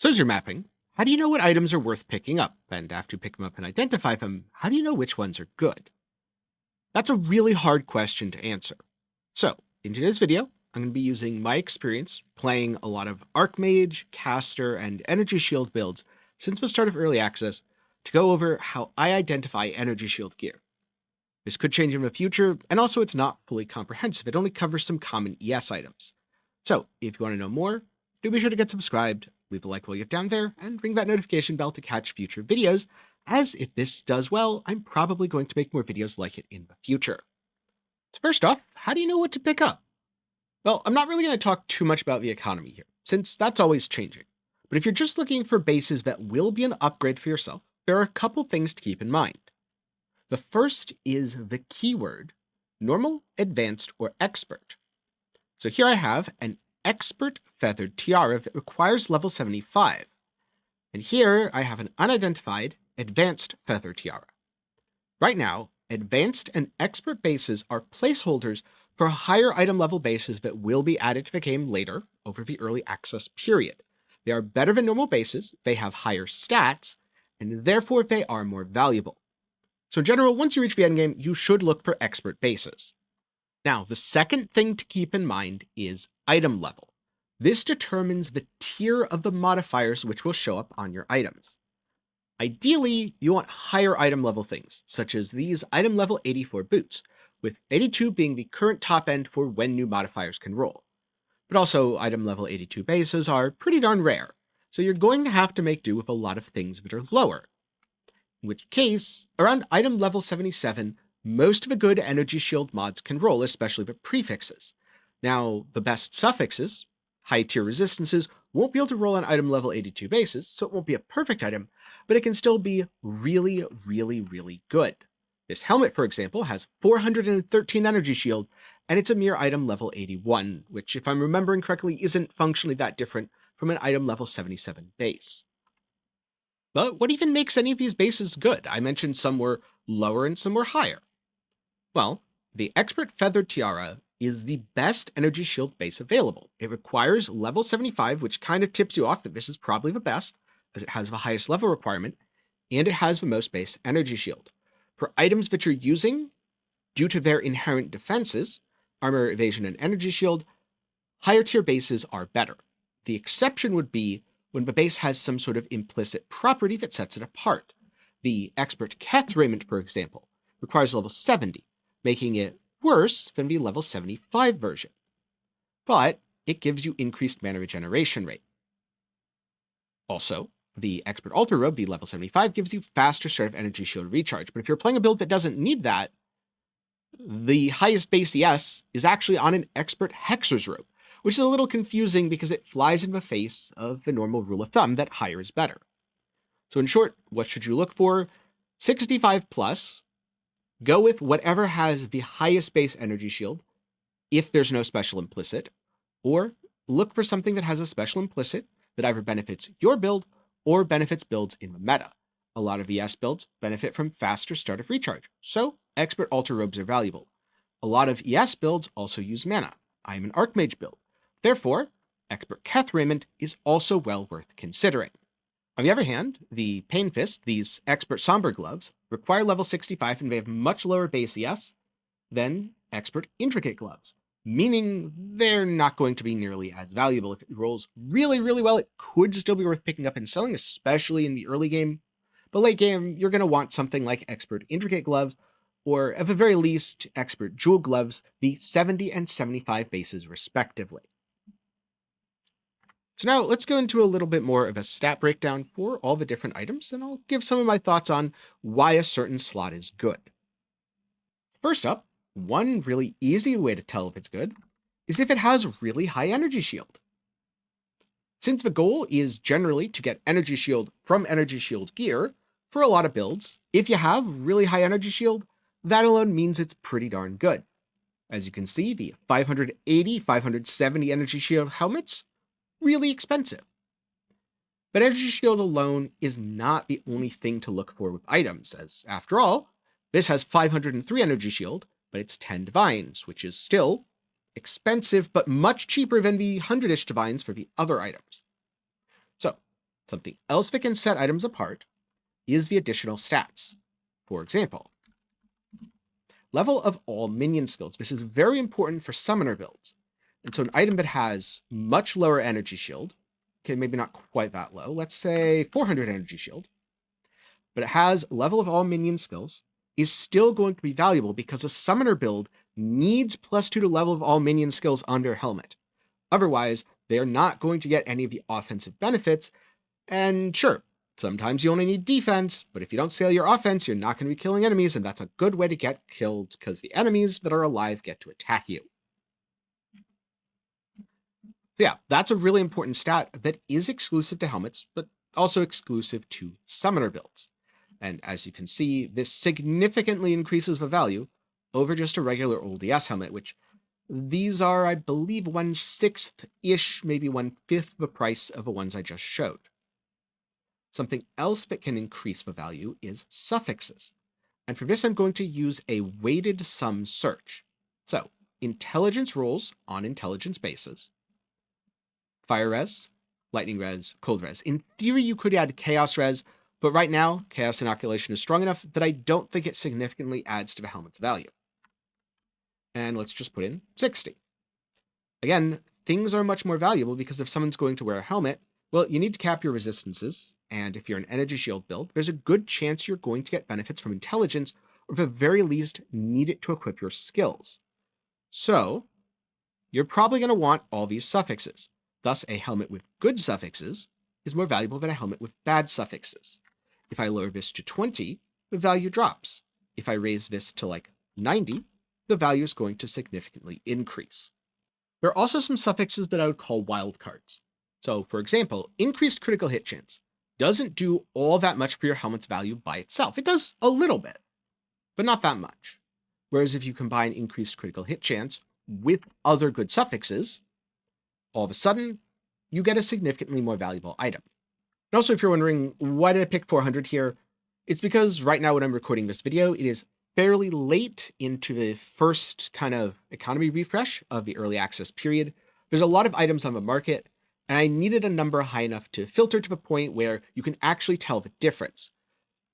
So as you're mapping, how do you know what items are worth picking up? And after you pick them up and identify them, how do you know which ones are good? That's a really hard question to answer. So in today's video, I'm going to be using my experience playing a lot of Archmage, Caster, and Energy Shield builds since the start of Early Access to go over how I identify Energy Shield gear. This could change in the future, and also it's not fully comprehensive. It only covers some common ES items. So if you want to know more, do be sure to get subscribed, leave a like while you're down there, and ring that notification bell to catch future videos, as if this does well, I'm probably going to make more videos like it in the future. So first off, how do you know what to pick up? Well, I'm not really going to talk too much about the economy here, since that's always changing. But if you're just looking for bases that will be an upgrade for yourself, there are a couple things to keep in mind. The first is the keyword, normal, advanced, or expert. So here I have an expert feathered tiara that requires level 75. And here I have an unidentified advanced feather tiara. Right now, advanced and expert bases are placeholders for higher item level bases that will be added to the game later over the early access period. They are better than normal bases, they have higher stats, and therefore they are more valuable. So in general, once you reach the endgame, you should look for expert bases. Now, the second thing to keep in mind is item level. This determines the tier of the modifiers which will show up on your items. Ideally, you want higher item level things, such as these item level 84 boots, with 82 being the current top end for when new modifiers can roll. But also, item level 82 bases are pretty darn rare, so you're going to have to make do with a lot of things that are lower. In which case, around item level 77, most of the good energy shield mods can roll, especially the prefixes. Now, the best suffixes, high tier resistances, won't be able to roll on item level 82 bases, so it won't be a perfect item, but it can still be really, really good. This helmet, for example, has 413 energy shield, and it's a mere item level 81, which, if I'm remembering correctly, isn't functionally that different from an item level 77 base. But what even makes any of these bases good? I mentioned some were lower and some were higher. Well, the Expert Feathered Tiara is the best energy shield base available. It requires level 75, which kind of tips you off that this is probably the best, as it has the highest level requirement, and it has the most base energy shield. For items that you're using, due to their inherent defenses, armor, evasion, and energy shield, higher tier bases are better. The exception would be when the base has some sort of implicit property that sets it apart. The Expert Keth Raiment, for example, requires level 70, making it worse than the level 75 version. But it gives you increased mana regeneration rate. Also, the Expert Altar Robe, the level 75, gives you faster start of energy shield recharge, but if you're playing a build that doesn't need that, the highest base ES is actually on an Expert Hexer's Robe, which is a little confusing because it flies in the face of the normal rule of thumb that higher is better. So in short, what should you look for? 65 plus, go with whatever has the highest base energy shield, if there's no special implicit, or look for something that has a special implicit that either benefits your build or benefits builds in the meta. A lot of ES builds benefit from faster start of recharge, so Expert Altar Robes are valuable. A lot of ES builds also use mana. I am an Archmage build. Therefore, Expert Keth Raiment is also well worth considering. On the other hand, the Pain Fist, these Expert Somber Gloves, require level 65 and they have much lower base ES than Expert Intricate Gloves, meaning they're not going to be nearly as valuable. If it rolls really well, it could still be worth picking up and selling, especially in the early game. But late game, you're going to want something like Expert Intricate Gloves, or at the very least, Expert Jewel Gloves, the 70 and 75 bases respectively. So now let's go into a little bit more of a stat breakdown for all the different items, and I'll give some of my thoughts on why a certain slot is good. First up, one really easy way to tell if it's good is if it has really high energy shield. Since the goal is generally to get energy shield from energy shield gear, for a lot of builds, if you have really high energy shield, that alone means it's pretty darn good. As you can see, the 580, 570 energy shield helmets, really expensive. But energy shield alone is not the only thing to look for with items, as after all, this has 503 energy shield, but it's 10 divines, which is still expensive, but much cheaper than the 100-ish divines for the other items. So, Something else that can set items apart is the additional stats. For example, level of all minion skills. This is very important for summoner builds. And so an item that has much lower energy shield, okay, maybe not quite that low, let's say 400 energy shield, but it has level of all minion skills, is still going to be valuable because a summoner build needs +2 to level of all minion skills on their helmet. Otherwise, they are not going to get any of the offensive benefits. And sure, sometimes you only need defense, but if you don't scale your offense, you're not going to be killing enemies, and that's a good way to get killed because the enemies that are alive get to attack you. So yeah, that's a really important stat that is exclusive to helmets, but also exclusive to summoner builds. And as you can see, this significantly increases the value over just a regular ODS helmet, which these are, I believe, 1/6-ish, maybe 1/5 the price of the ones I just showed. Something else that can increase the value is suffixes. And for this, I'm going to use a weighted sum search. So, intelligence rolls on intelligence bases. Fire res, lightning res, cold res. In theory, you could add chaos res, but right now, chaos inoculation is strong enough that I don't think it significantly adds to the helmet's value. And let's just put in 60. Again, things are much more valuable because if someone's going to wear a helmet, well, you need to cap your resistances, and if you're an energy shield build, there's a good chance you're going to get benefits from intelligence, or at the very least, need it to equip your skills. So, you're probably going to want all these suffixes. Thus, a helmet with good suffixes is more valuable than a helmet with bad suffixes. If I lower this to 20, the value drops. If I raise this to like 90, the value is going to significantly increase. There are also some suffixes that I would call wildcards. So, for example, increased critical hit chance doesn't do all that much for your helmet's value by itself. It does a little bit, but not that much. Whereas if you combine increased critical hit chance with other good suffixes, all of a sudden, you get a significantly more valuable item. And also, if you're wondering, why did I pick 400 here? It's because right now when I'm recording this video, it is fairly late into the first kind of economy refresh of the early access period. There's a lot of items on the market, and I needed a number high enough to filter to the point where you can actually tell the difference.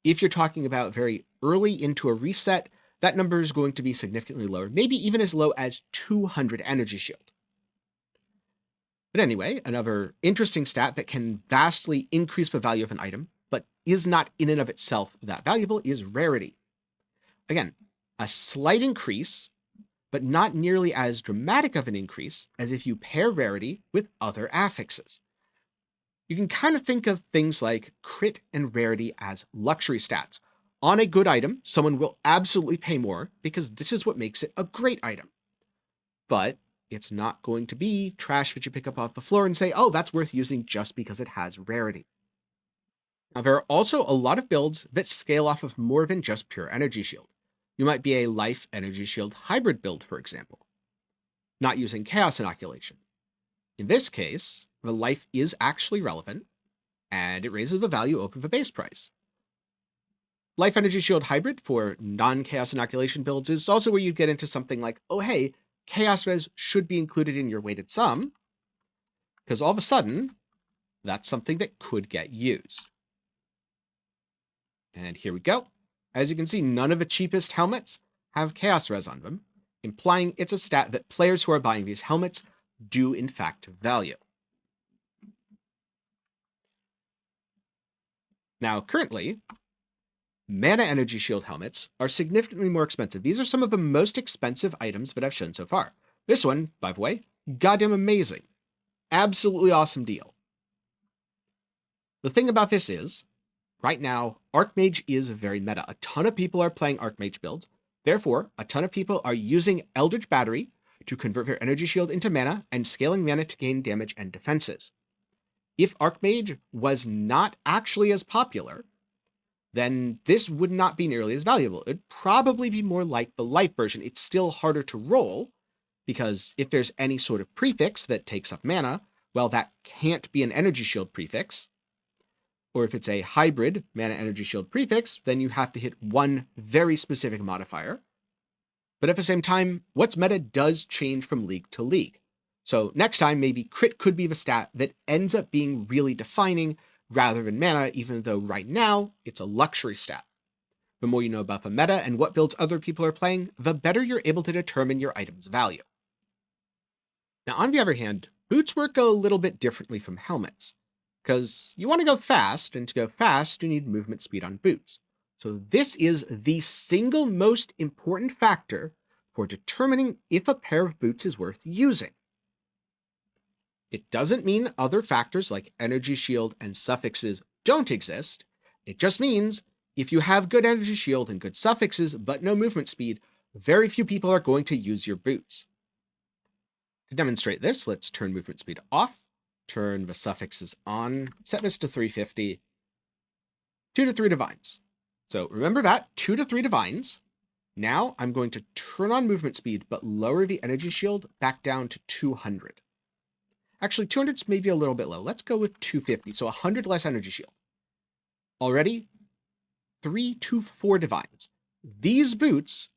If you're talking about very early into a reset, that number is going to be significantly lower, maybe even as low as 200 energy shield. But anyway, another interesting stat that can vastly increase the value of an item, but is not in and of itself that valuable, is rarity. Again, a slight increase, but not nearly as dramatic of an increase as if you pair rarity with other affixes. You can kind of think of things like crit and rarity as luxury stats. On a good item, someone will absolutely pay more because this is what makes it a great item. But it's not going to be trash that you pick up off the floor and say, oh, that's worth using just because it has rarity. Now, there are also a lot of builds that scale off of more than just pure energy shield. You might be a life energy shield hybrid build, for example, not using chaos inoculation. In this case, the life is actually relevant, and it raises the value over the base price. Life energy shield hybrid for non-chaos inoculation builds is also where you get into something like, oh hey, chaos res should be included in your weighted sum, because all of a sudden, that's something that could get used. And here we go. As you can see, none of the cheapest helmets have chaos res on them, implying it's a stat that players who are buying these helmets do in fact value. Now, currently, mana energy shield helmets are significantly more expensive. These are some of the most expensive items that I've shown so far. This one, by the way, goddamn amazing. Absolutely awesome deal. The thing about this is, right now, Archmage is very meta. A ton of people are playing Archmage builds. Therefore, a ton of people are using Eldritch Battery to convert their energy shield into mana and scaling mana to gain damage and defenses. If Archmage was not actually as popular, then this would not be nearly as valuable. It'd probably be more like the life version. It's still harder to roll, because if there's any sort of prefix that takes up mana, well, that can't be an energy shield prefix. Or if it's a hybrid mana energy shield prefix, then you have to hit one very specific modifier. But at the same time, what's meta does change from league to league. So next time, maybe crit could be the stat that ends up being really defining rather than mana, even though right now it's a luxury stat. The more you know about the meta and what builds other people are playing, the better you're able to determine your item's value. Now, on the other hand, boots work a little bit differently from helmets, because you want to go fast, and to go fast, you need movement speed on boots. So this is the single most important factor for determining if a pair of boots is worth using. It doesn't mean other factors like energy shield and suffixes don't exist. It just means if you have good energy shield and good suffixes but no movement speed, very few people are going to use your boots. To demonstrate this, let's turn movement speed off, turn the suffixes on, set this to 350, 2 to 3 divines. So remember that, 2 to 3 divines. Now I'm going to turn on movement speed, but lower the energy shield back down to 200. Actually, 200 is maybe a little bit low. Let's go with 250, so 100 less energy shield. Already, 3 to 4 divines. These boots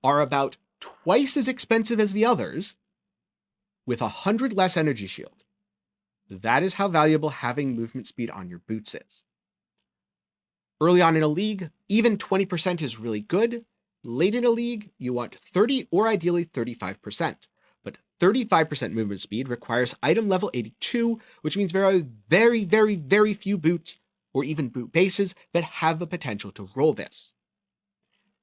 are about twice as expensive as the others, with 100 less energy shield. That is how valuable having movement speed on your boots is. Early on in a league, even 20% is really good. Late in a league, you want 30 or ideally 35%. But 35% movement speed requires item level 82, which means there are very, very, very few boots, or even boot bases, that have the potential to roll this.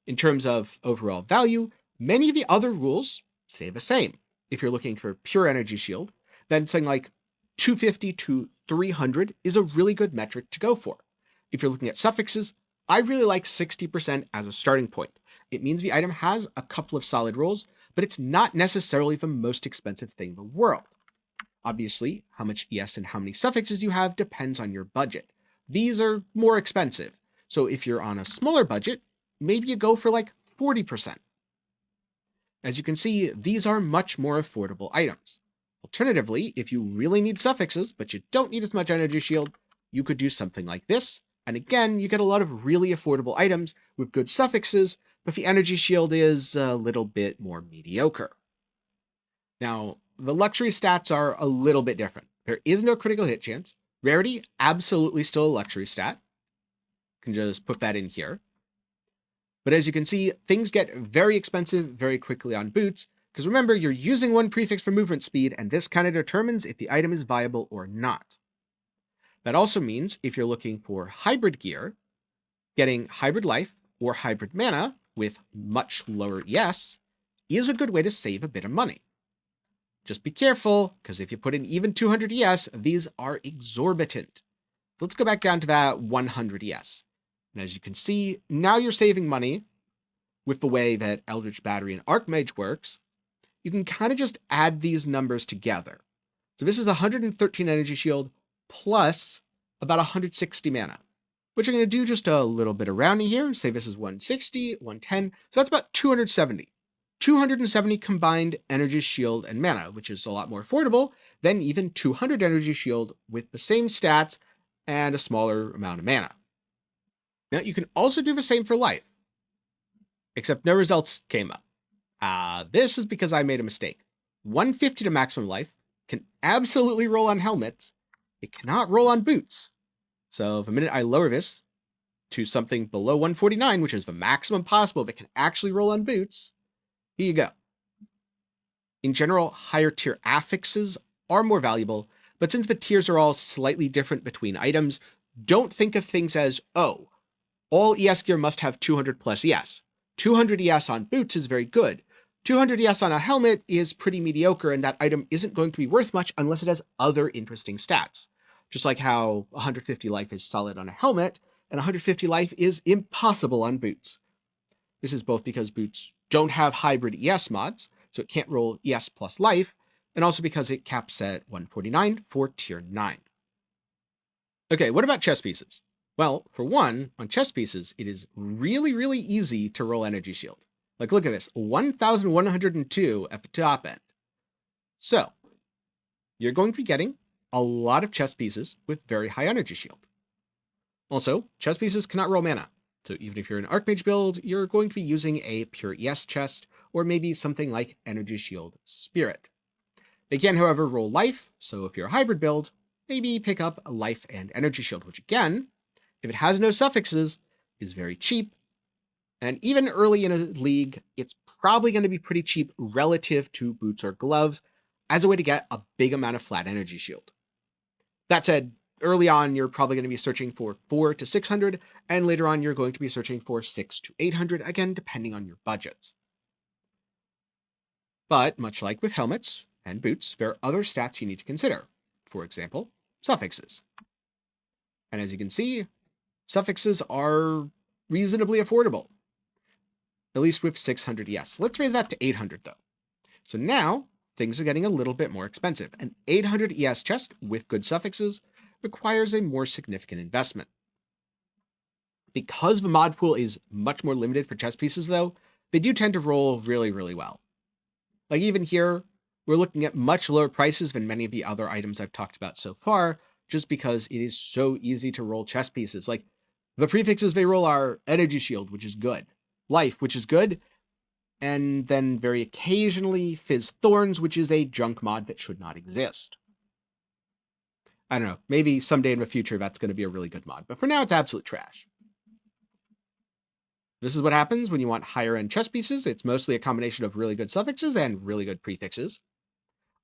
In terms of overall value, many of the other rules stay the same. If you're looking for pure energy shield, then something like 250 to 300 is a really good metric to go for. If you're looking at suffixes, I really like 60% as a starting point. It means the item has a couple of solid rolls, but it's not necessarily the most expensive thing in the world. Obviously, how much ES and how many suffixes you have depends on your budget. These are more expensive, so if you're on a smaller budget, maybe you go for like 40%. As you can see, these are much more affordable items. Alternatively, if you really need suffixes, but you don't need as much energy shield, you could do something like this, and again, you get a lot of really affordable items with good suffixes, but the energy shield is a little bit more mediocre. Now, the luxury stats are a little bit different. There is no critical hit chance. Rarity, absolutely still a luxury stat. You can just put that in here. But as you can see, things get very expensive very quickly on boots, because remember, you're using one prefix for movement speed, and this kind of determines if the item is viable or not. That also means if you're looking for hybrid gear, getting hybrid life or hybrid mana with much lower ES is a good way to save a bit of money. Just be careful, because if you put in even 200 ES, these are exorbitant. Let's go back down to that 100 ES. And as you can see, now you're saving money with the way that Eldritch Battery and Archmage works. You can kind of just add these numbers together. So this is 113 energy shield plus about 160 mana, which I'm going to do just a little bit of rounding here. Say this is 160, 110. So that's about 270. 270 combined energy shield and mana, which is a lot more affordable than even 200 energy shield with the same stats and a smaller amount of mana. Now, you can also do the same for life, except no results came up. This is because I made a mistake. 150 to maximum life can absolutely roll on helmets. It cannot roll on boots. So the minute I lower this to something below 149, which is the maximum possible that can actually roll on boots, here you go. In general, higher tier affixes are more valuable, but since the tiers are all slightly different between items, don't think of things as, oh, all ES gear must have 200 plus ES. 200 ES on boots is very good. 200 ES on a helmet is pretty mediocre, and that item isn't going to be worth much unless it has other interesting stats. Just like how 150 life is solid on a helmet, and 150 life is impossible on boots. This is both because boots don't have hybrid ES mods, so it can't roll ES plus life, and also because it caps at 149 for tier 9. Okay, what about chess pieces? Well, for one, on chess pieces, it is really, really easy to roll energy shield. Like, look at this, 1,102 at the top end. So, you're going to be getting a lot of chess pieces with very high energy shield. Also, chess pieces cannot roll mana. So even if you're an Archmage build, you're going to be using a pure ES chest, or maybe something like Energy Shield Spirit. They can, however, roll life, so if you're a hybrid build, maybe pick up a life and energy shield, which again, if it has no suffixes, is very cheap. And even early in a league, it's probably going to be pretty cheap relative to boots or gloves as a way to get a big amount of flat energy shield. That said, early on, you're probably going to be searching for 400 to 600, and later on, you're going to be searching for 600 to 800, again, depending on your budgets. But much like with helmets and boots, there are other stats you need to consider. For example, suffixes. And as you can see, suffixes are reasonably affordable, at least with 600 ES. Let's raise that to 800 though. So now things are getting a little bit more expensive. An 800 ES chest with good suffixes requires a more significant investment. Because the mod pool is much more limited for chest pieces though, they do tend to roll really, really well. Like even here, we're looking at much lower prices than many of the other items I've talked about so far, just because it is so easy to roll chest pieces. Like the prefixes they roll are energy shield, which is good, life, which is good, and then very occasionally fizz thorns, which is a junk mod that should not exist. I don't know, maybe someday in the future that's going to be a really good mod, but for now it's absolute trash. This is what happens when you want higher end chest pieces. It's mostly a combination of really good suffixes and really good prefixes.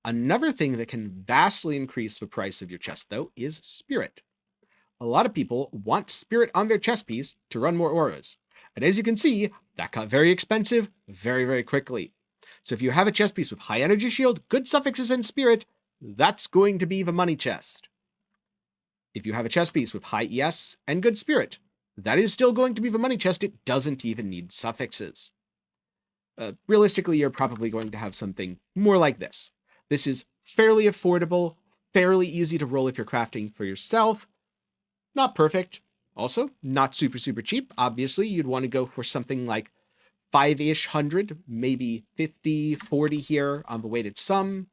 Another thing that can vastly increase the price of your chest, though, is spirit. A lot of people want spirit on their chest piece to run more auras. And as you can see, that got very expensive very, very quickly. So if you have a chest piece with high energy shield, good suffixes, and spirit, that's going to be the money chest. If you have a chest piece with high ES and good spirit, that is still going to be the money chest. It doesn't even need suffixes. Realistically, you're probably going to have something more like this. This is fairly affordable, fairly easy to roll if you're crafting for yourself. Not perfect. Also, not super, super cheap. Obviously, you'd want to go for something like 5-ish hundred, maybe 50, 40 here on the weighted sum.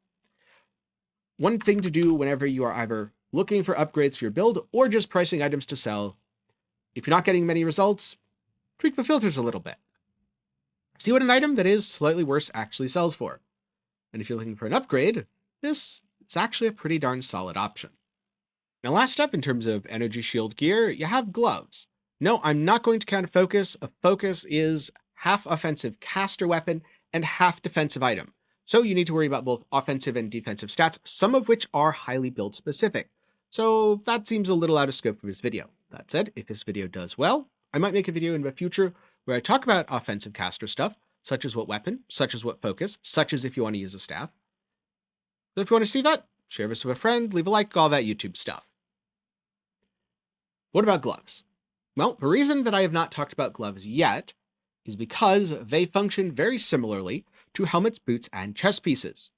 One thing to do whenever you are either looking for upgrades for your build or just pricing items to sell, if you're not getting many results, tweak the filters a little bit. See what an item that is slightly worse actually sells for. And if you're looking for an upgrade, this is actually a pretty darn solid option. Now last up in terms of energy shield gear, you have gloves. No, I'm not going to count a focus. A focus is half offensive caster weapon and half defensive item. So you need to worry about both offensive and defensive stats, some of which are highly build specific. So that seems a little out of scope for this video. That said, if this video does well, I might make a video in the future where I talk about offensive caster stuff, such as what weapon, such as what focus, such as if you want to use a staff. So if you want to see that, share this with a friend, leave a like, all that YouTube stuff. What about gloves? Well, the reason that I have not talked about gloves yet is because they function very similarly to helmets, boots, and chest pieces.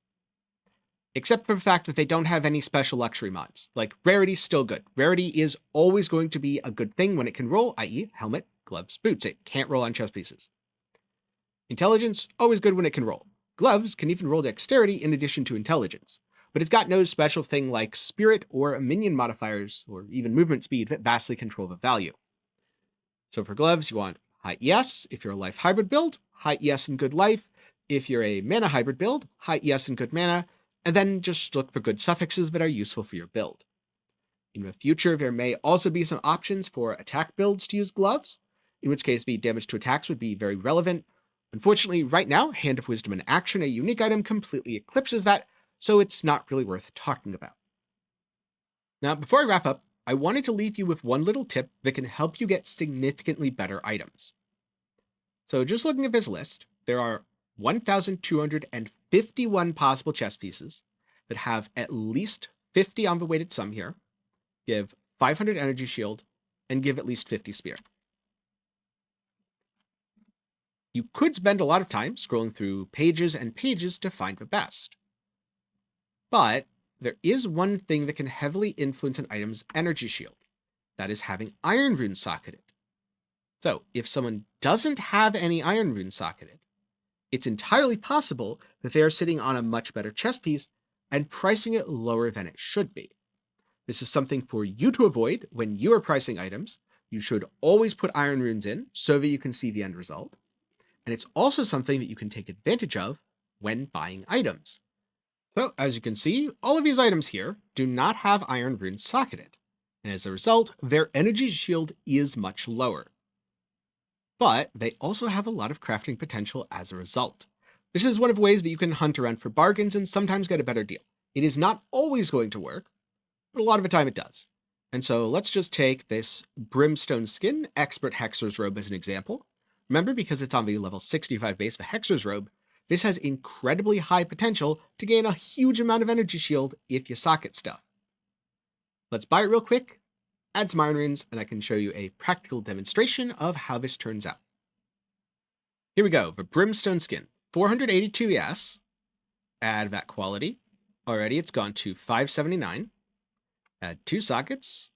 Except for the fact that they don't have any special luxury mods. Like, rarity's still good. Rarity is always going to be a good thing when it can roll, i.e. helmet, gloves, boots. It can't roll on chest pieces. Intelligence, always good when it can roll. Gloves can even roll dexterity in addition to intelligence. But it's got no special thing like spirit or minion modifiers, or even movement speed that vastly control the value. So for gloves, you want high ES if you're a life hybrid build, high ES and good life. If you're a mana hybrid build, high ES and good mana, and then just look for good suffixes that are useful for your build. In the future, there may also be some options for attack builds to use gloves, in which case the damage to attacks would be very relevant. Unfortunately, right now, Hand of Wisdom in action, a unique item, completely eclipses that, so it's not really worth talking about. Now, before I wrap up, I wanted to leave you with one little tip that can help you get significantly better items. So just looking at this list, there are 1,251 possible chest pieces that have at least 50 on the weighted sum here, give 500 energy shield, and give at least 50 spear. You could spend a lot of time scrolling through pages and pages to find the best. But there is one thing that can heavily influence an item's energy shield. That is having iron runes socketed. So if someone doesn't have any iron runes socketed, it's entirely possible that they are sitting on a much better chest piece and pricing it lower than it should be. This is something for you to avoid when you are pricing items. You should always put iron runes in so that you can see the end result. And it's also something that you can take advantage of when buying items. So, as you can see, all of these items here do not have iron runes socketed, and as a result, their energy shield is much lower. But they also have a lot of crafting potential as a result. This is one of the ways that you can hunt around for bargains and sometimes get a better deal. It is not always going to work, but a lot of the time it does. And so let's just take this Brimstone Skin Expert Hexer's Robe as an example. Remember, because it's on the level 65 base of Hexer's Robe, this has incredibly high potential to gain a huge amount of energy shield if you socket stuff. Let's buy it real quick, add some iron runes, and I can show you a practical demonstration of how this turns out. Here we go, the Brimstone Skin, 482 ES, add that quality. Already it's gone to 579. Add 2 sockets,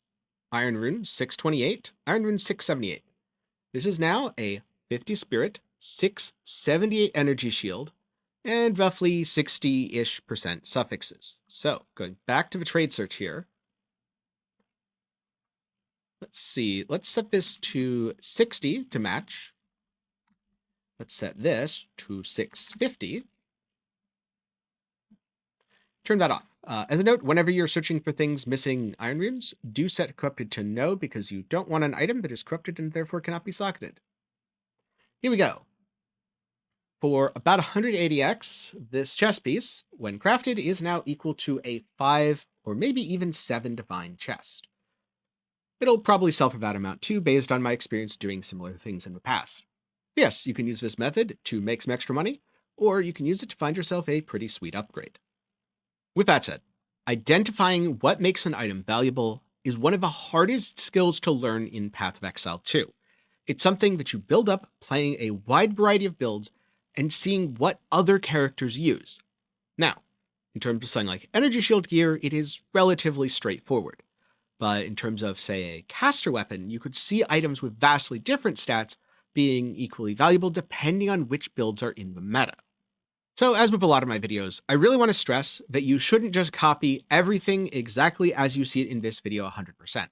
iron rune 628, iron rune 678. This is now a 50 spirit, 678 energy shield, and roughly 60-ish% suffixes. So going back to the trade search here, let's see, let's set this to 60 to match. Let's set this to 650. Turn that off. As a note, whenever you're searching for things missing iron runes, do set corrupted to no because you don't want an item that is corrupted and therefore cannot be socketed. Here we go. For about 180x, this chest piece, when crafted, is now equal to a 5 or maybe even 7 divine chest. It'll probably sell for that amount too, based on my experience doing similar things in the past. Yes, you can use this method to make some extra money, or you can use it to find yourself a pretty sweet upgrade. With that said, identifying what makes an item valuable is one of the hardest skills to learn in Path of Exile 2. It's something that you build up playing a wide variety of builds and seeing what other characters use. Now, in terms of something like energy shield gear, it is relatively straightforward. But in terms of, say, a caster weapon, you could see items with vastly different stats being equally valuable depending on which builds are in the meta. So as with a lot of my videos, I really want to stress that you shouldn't just copy everything exactly as you see it in this video 100%.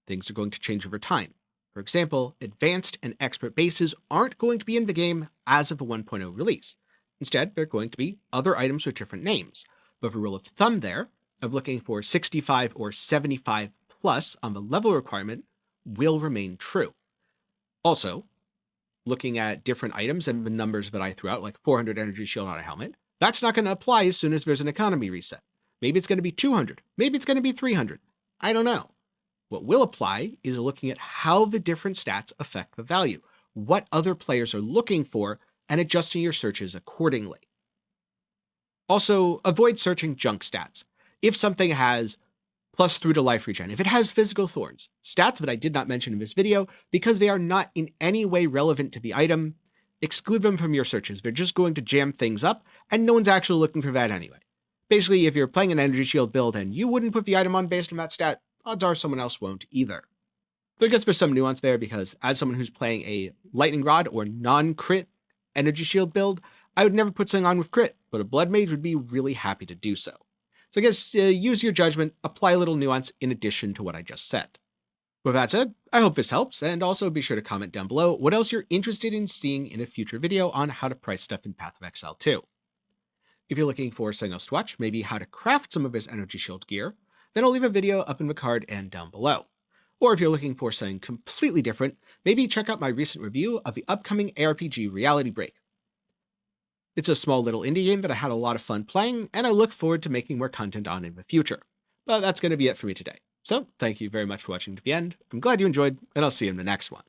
Things are going to change over time. For example, advanced and expert bases aren't going to be in the game as of the 1.0 release. Instead, they're going to be other items with different names. But the rule of thumb there, of looking for 65 or 75 plus on the level requirement, will remain true. Also, looking at different items and the numbers that I threw out, like 400 energy shield on a helmet, that's not going to apply as soon as there's an economy reset. Maybe it's going to be 200. Maybe it's going to be 300. I don't know. What will apply is looking at how the different stats affect the value, what other players are looking for, and adjusting your searches accordingly. Also, avoid searching junk stats. If something has +3 to life regen, if it has physical thorns, stats that I did not mention in this video because they are not in any way relevant to the item, exclude them from your searches. They're just going to jam things up, and no one's actually looking for that anyway. Basically, if you're playing an energy shield build and you wouldn't put the item on based on that stat, odds are someone else won't either. Though I guess there's some nuance there because as someone who's playing a lightning rod or non-crit energy shield build, I would never put something on with crit, but a blood mage would be really happy to do so. So I guess use your judgment, apply a little nuance in addition to what I just said. With that said, I hope this helps, and also be sure to comment down below what else you're interested in seeing in a future video on how to price stuff in Path of Exile 2. If you're looking for something else to watch, maybe how to craft some of his energy shield gear, then I'll leave a video up in the card and down below. Or if you're looking for something completely different, maybe check out my recent review of the upcoming ARPG Reality Break. It's a small little indie game that I had a lot of fun playing, and I look forward to making more content on in the future. But that's going to be it for me today. So, thank you very much for watching to the end. I'm glad you enjoyed, and I'll see you in the next one.